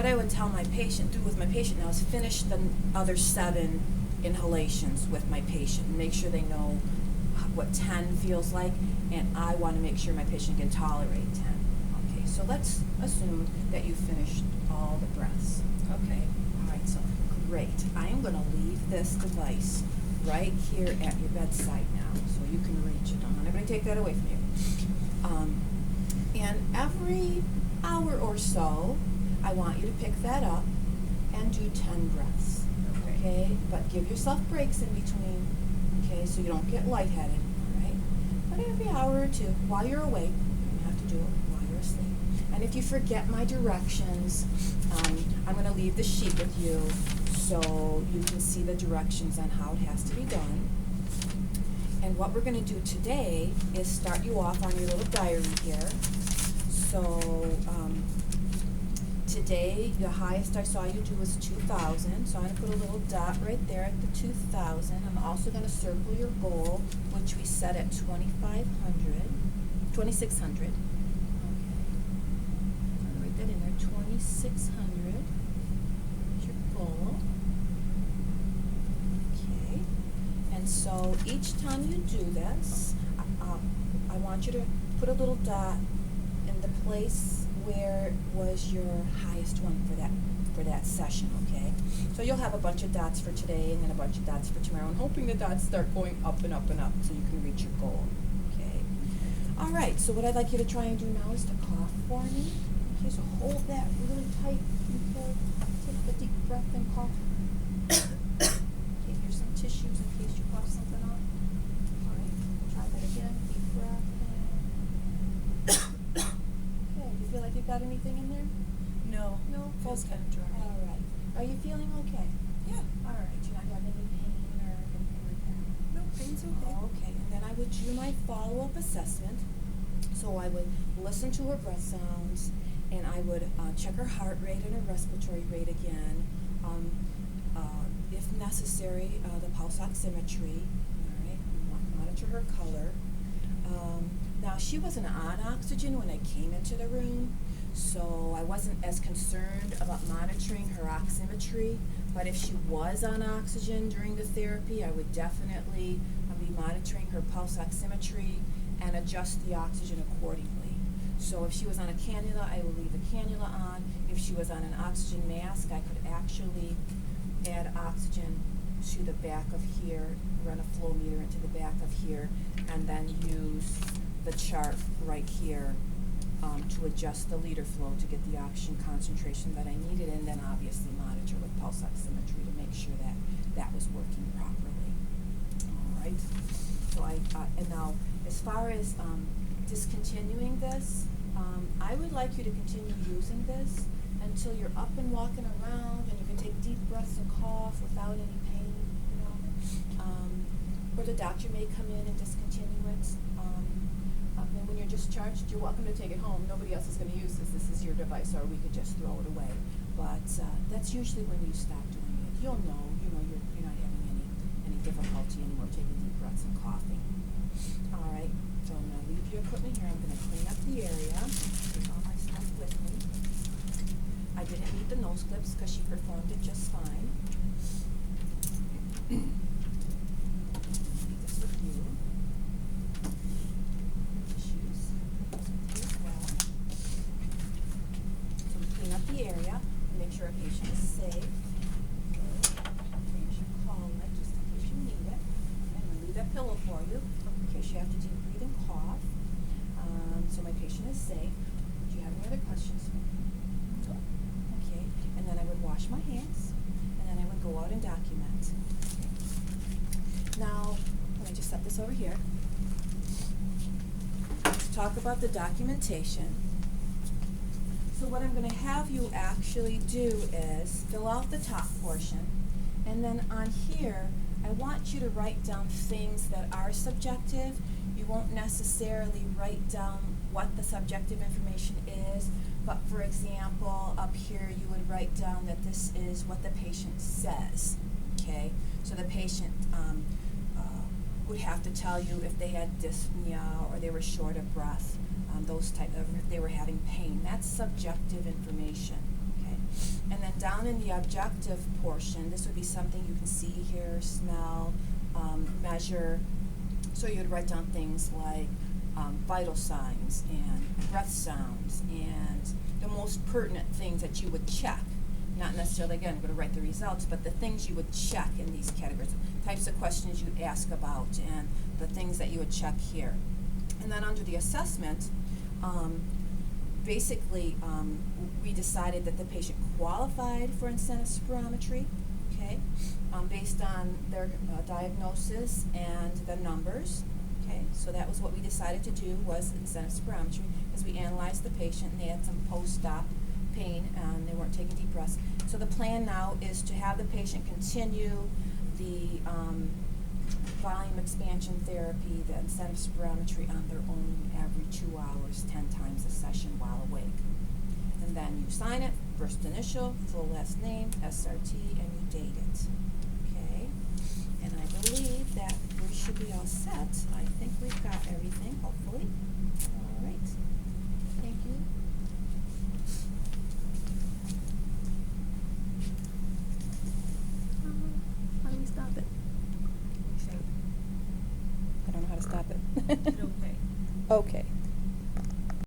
what I would tell my patient, do with my patient now, is finish the other 7 inhalations with my patient. Make sure they know what 10 feels like, and I want to make sure my patient can tolerate 10. Okay, so let's assume that you finished all the breaths. Okay, all right, so great. I am going to leave this device right here at your bedside now, so you can reach it. I'm not going to take that away from you. And every hour or so, I want you to pick that up and do 10 breaths. Okay? But give yourself breaks in between, okay, so you don't get lightheaded, all right? But every hour or two, while you're awake, you don't have to do it while you're asleep. And if you forget my directions, I'm going to leave the sheet with you so you can see the directions on how it has to be done. And what we're going to do today is start you off on your little diary here. So today, the highest I saw you do was 2,000. So I'm going to put a little dot right there at the 2,000. I'm also going to circle your goal, which we set at 2,600. Okay. I'm going to write that in there, 2,600 is your goal. Okay. And so each time you do this, I want you to put a little dot in the place where was your highest one for that session, okay? So you'll have a bunch of dots for today and then a bunch of dots for tomorrow, and hoping the dots start going up and up and up so you can reach your goal, okay? All right, so what I'd like you to try and do now is to cough for me. Okay, so hold that really tight. Okay, take a deep breath and cough. Okay, here's some tissues in case you cough something up. All right, try that again. Deep breath. Feel like you've got anything in there? No. No? Feels kind of dry. All right. Are you feeling okay? Yeah. All right. You're not having any pain or anything like that? No, pain's okay. Okay. And then I would do my follow-up assessment. So I would listen to her breath sounds, and I would check her heart rate and her respiratory rate again. If necessary, the pulse oximetry. All right. Monitor her color. Now, she wasn't on oxygen when I came into the room, so I wasn't as concerned about monitoring her oximetry, but if she was on oxygen during the therapy, I would definitely be monitoring her pulse oximetry and adjust the oxygen accordingly. So if she was on a cannula, I would leave the cannula on. If she was on an oxygen mask, I could actually add oxygen to the back of here, run a flow meter into the back of here, and then use the chart right here to adjust the liter flow to get the oxygen concentration that I needed, and then obviously monitor with pulse oximetry to make sure that that was working properly. All right. So and now as far as discontinuing this, I would like you to continue using this until you're up and walking around and you can take deep breaths and cough without any pain, you know. Or the doctor may come in and discontinue it. And when you're discharged, you're welcome to take it home. Nobody else is going to use this. This is your device, or we could just throw it away. But that's usually when you stop doing it. You'll know, you're not having any difficulty anymore taking deep breaths and coughing. All right, so I'm going to leave your equipment here. I'm going to clean up the area. Take all my stuff with me. I didn't need the nose clips because she performed it just fine. Leave this with you. Tissues as well. So we clean up the area and make sure our patient is safe. Finish your call light just in case you need it. And I'll leave that pillow for you in case you have to deep breathe and cough. So my patient is safe. Do you have any other questions for me? Okay, and then I would wash my hands, and then I would go out and document. Now, let me just set this over here. Let's talk about the documentation. So what I'm going to have you actually do is fill out the top portion, and then on here, I want you to write down things that are subjective. You won't necessarily write down what the subjective information is, but for example, up here you would write down that this is what the patient says, okay? So the patient would have to tell you if they had dyspnea or they were short of breath, those type of, if they were having pain. That's subjective information, okay? then down in the objective portion, this would be something you can see, hear, smell, measure. So you would write down things like vital signs and breath sounds and the most pertinent things that you would check. Not necessarily, again, going to write the results, but the things you would check in these categories, types of questions you'd ask about, and the things that you would check here. And then under the assessment, basically, we decided that the patient qualified for incentive spirometry, okay, based on their diagnosis and the numbers, okay. So that was what we decided to do, was incentive spirometry, as we analyzed the patient, and they had some post-op pain, and they weren't taking deep breaths. So the plan now is to have the patient continue the volume expansion therapy, the incentive spirometry on their own every 2 hours, 10 times a session while awake. And then you sign it, first initial, full last name, SRT, and you date it. Okay? And I believe that we should be all set. I think we've got everything, hopefully. All right. Thank you. How do we stop it? I don't know how to stop it. Okay. Okay.